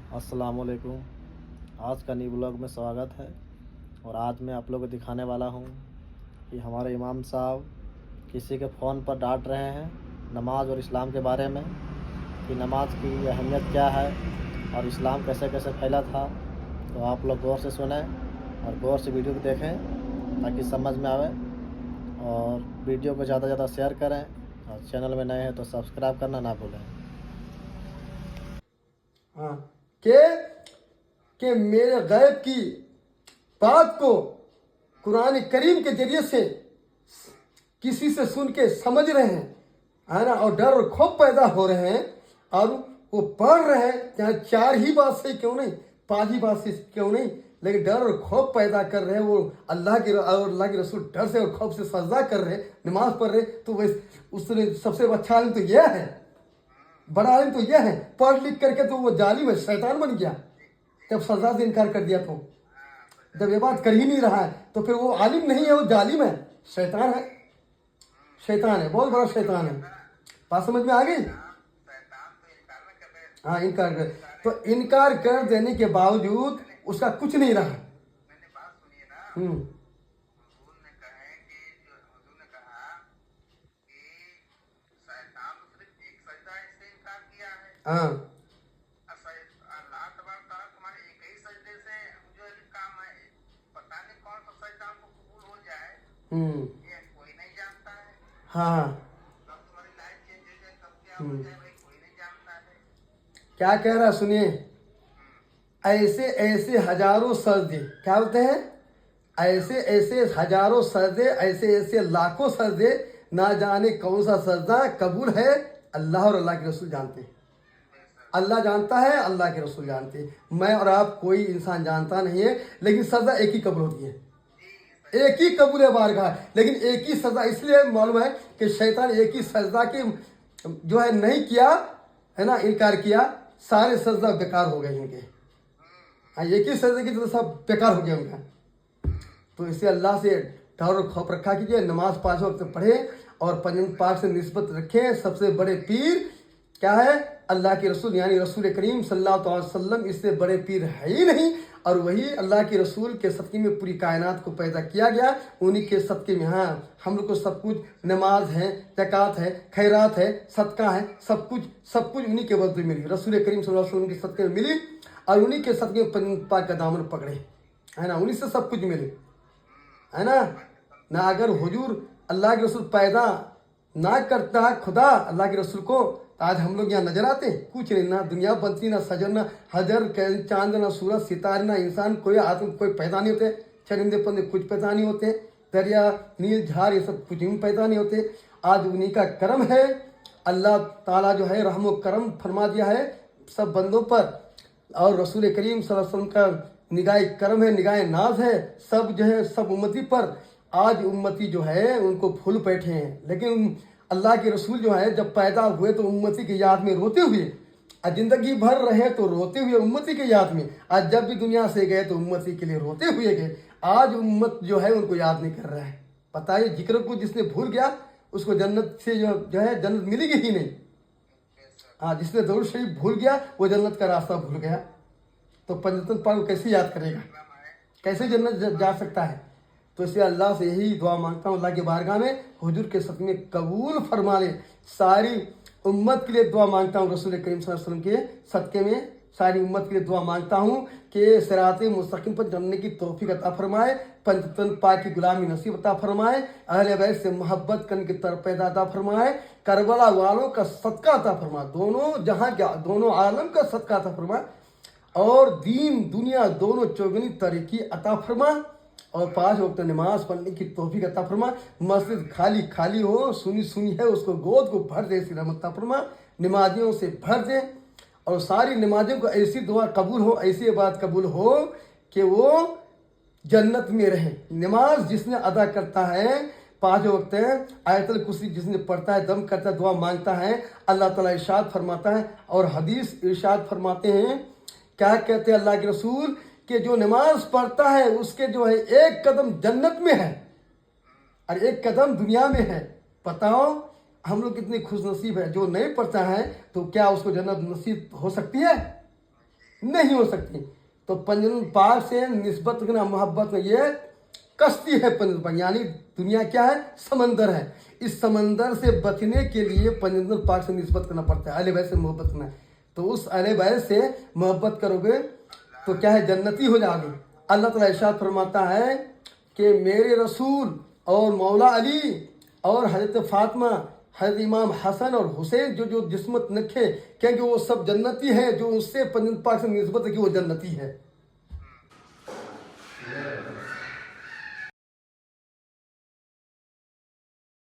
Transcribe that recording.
अस्सलाम वालेकुम। आज का न्यू ब्लॉग में स्वागत है। और आज मैं आप लोग को दिखाने वाला हूँ कि हमारे इमाम साहब किसी के फ़ोन पर डांट रहे हैं नमाज और इस्लाम के बारे में, कि नमाज की अहमियत क्या है और इस्लाम कैसे कैसे फैला था। तो आप लोग गौर से सुनें और गौर से वीडियो को देखें ताकि समझ में आवे, और वीडियो को ज़्यादा से ज़्यादा शेयर करें, और चैनल में नए हैं तो सब्सक्राइब करना ना भूलें। हाँ के मेरे गैब की बात को कुरान करीम के जरिए से किसी से सुन के समझ रहे हैं, है ना, और डर और खौफ पैदा हो रहे हैं, और वो पढ़ रहे हैं, चाहे 4 ही बात से क्यों नहीं, 5 ही बात से क्यों नहीं, लेकिन डर और खौफ पैदा कर रहे हैं। वो अल्लाह के रसूल डर से और खौफ से सजदा कर रहे हैं, नमाज पढ़ रहे, तो वैसे उसने सबसे अच्छा आलिम तो यह है, बड़ा आलिम तो यह है। पढ़ लिख करके तो वो जालिम है, शैतान बन गया जब सजदा से इनकार कर दिया। तो जब ये बात कर ही नहीं रहा है तो फिर वो आलिम नहीं है, वो जालिम है, शैतान है, शैतान है, बहुत बड़ा शैतान है। बात समझ में आ गई? हाँ, इनकार कर, तो इनकार कर देने के बावजूद उसका कुछ नहीं रहा। हाँ, हाँ, क्या कह रहा है सुनिए। ऐसे ऐसे हजारों सजदे, क्या बोलते हैं, ऐसे ऐसे हजारों सजदे, ऐसे ऐसे लाखों सजदे, ना जाने कौन सा सजदा कबूल है, अल्लाह और अल्लाह के रसूल जानते हैं। अल्लाह जानता है, अल्लाह के रसूल जानते हैं, मैं और आप कोई इंसान जानता नहीं है। लेकिन सजदा एक ही कबूल होती है, एक ही कबूल है बारगाह, लेकिन एक ही सजदा इसलिए मालूम है कि शैतान एक ही सजदा की जो है नहीं किया, है ना, इनकार किया, सारे सजदा बेकार हो गए इनके। हाँ, एक ही सजदे की तो सब बेकार हो गया उनका। तो इसे अल्लाह से डर और खौफ रखा कीजिए, नमाज 5 वक्त पढ़े और पंजन पाक से निस्बत रखें। सबसे बड़े पीर क्या है? अल्लाह के रसूल, यानी रसूल करीम सल्लल्लाहु अलैहि वसल्लम, इससे बड़े पीर है ही नहीं। और वही अल्लाह के रसूल के सदक़े में पूरी कायनात को पैदा किया गया, उन्हीं के सदक़े में। हाँ, हम लोग को सब कुछ, नमाज है, ज़कात है, खैरात है, सदका है, सब कुछ उन्हीं के बदले मिली, रसूल करीम सल्लल्लाहु अलैहि वसल्लम के सदक़े में मिली, और उन्हीं के सदक़े में पंजन पाक का दामन पकड़े, है ना, उन्हीं से सब कुछ मिले, है ना। अगर हुजूर अल्लाह के रसूल पैदा ना करता खुदा अल्लाह के रसूल को, आज हम लोग यहाँ नजर आते हैं? कुछ नहीं, ना दुनिया बनती, ना सजर, ना हजर, चांद, ना सूरज, सितारे, ना इंसान, कोई आदमी कोई पैदा नहीं होते, चरिंदे पंदे कुछ पैदा नहीं होते, दरिया नील झाड़ ये सब कुछ भी पैदा नहीं होते। आज उन्हीं का करम है, अल्लाह ताला जो है रहमो करम फरमा दिया है सब बंदों पर, और रसूल करीम सल्लल्लाहु अलैहि वसल्लम का निगाह करम है, निगाह नाज है सब जो है सब उम्मती पर। आज उम्मती जो है उनको भूल बैठे हैं, लेकिन अल्लाह के रसूल जो है जब पैदा हुए तो उम्मती की याद में रोते हुए, और जिंदगी भर रहे तो रोते हुए उम्मती की याद में, आज जब भी दुनिया से गए तो उम्मती के लिए रोते हुए गए। आज उम्मत जो है उनको याद नहीं कर रहा है। बताइए, जिक्र को जिसने भूल गया उसको जन्नत से जो है जन्नत मिलेगी ही नहीं। हाँ, जिसने दरूद शरीफ भूल गया वो जन्नत का रास्ता भूल गया, तो पंजतन पाक को कैसे याद करेगा, कैसे जन्नत जा सकता है। तो इसलिए अल्लाह से यही दुआ मांगता हूँ, अल्लाह के बारगाह में हुजूर के सदक़े में कबूल फरमा ले। सारी उम्मत के लिए दुआ मांगता हूँ, रसूल करीम सल्लल्लाहु अलैहि वसल्लम के सदक़े में सारी उम्मत के लिए दुआ मांगता हूँ कि सिराते मुस्तकीम पर चलने की तौफीक अता फरमाए, पंजतन पाक की गुलामी नसीब अता फरमाए, अहले बैत से मोहब्बत करने की तरफ पैदा अता फरमाए, करबला वालों का सदका अता फरमाए, दोनों जहाँ का, दोनों आलम का सदका अता फरमाए, और दीन दुनिया दोनों चौगनी तरक्की अता फरमा, और 5 वक्त नमाज पढ़ने की तौफीक अता फरमा। मस्जिद खाली खाली हो, सुनी है उसको गोद को भर दे, ऐसी रहमत अता फरमा, नमाजियों से भर दे, और सारी नमाजों को ऐसी दुआ कबूल हो, ऐसी बात कबूल हो कि वो जन्नत में रहे। नमाज जिसने अदा करता है 5 वक्त आयतल कुर्सी जिसने पढ़ता है, दम करता है, दुआ मांगता है, अल्लाह ताला इरशाद फरमाता है, और हदीस इरशाद फरमाते हैं, क्या कहते हैं अल्लाह के रसूल, कि जो नमाज पढ़ता है उसके जो है एक कदम जन्नत में है और एक कदम दुनिया में है। बताओ हम लोग कितने खुश नसीब है। जो नहीं पढ़ता है तो क्या उसको जन्नत नसीब हो सकती है? نہیں ہو سکتی. تو پنجتن پاک سے نسبت رکھنا محبت میں یہ کشتی ہے. پنجتن پاک یعنی دنیا کیا ہے؟ سمندر ہے. اس سمندر سے بچنے کے لیے پنجتن پاک سے نسبت کرنا پڑتا ہے, اہل بیت سے محبت کرنا ہے. تو اس اہل بیت سے محبت کرو گے تو کیا ہے؟ جنتی ہو جاؤ گے. اللہ تعالیٰ ارشاد فرماتا ہے کہ میرے رسول اور مولا علی اور حضرت فاطمہ, حضرت امام حسن اور حسین جو جسمت نکھے, کیونکہ وہ سب جنتی ہیں. جو اس سے پنجتن پاک سے نسبت ہے کہ وہ جنتی ہے.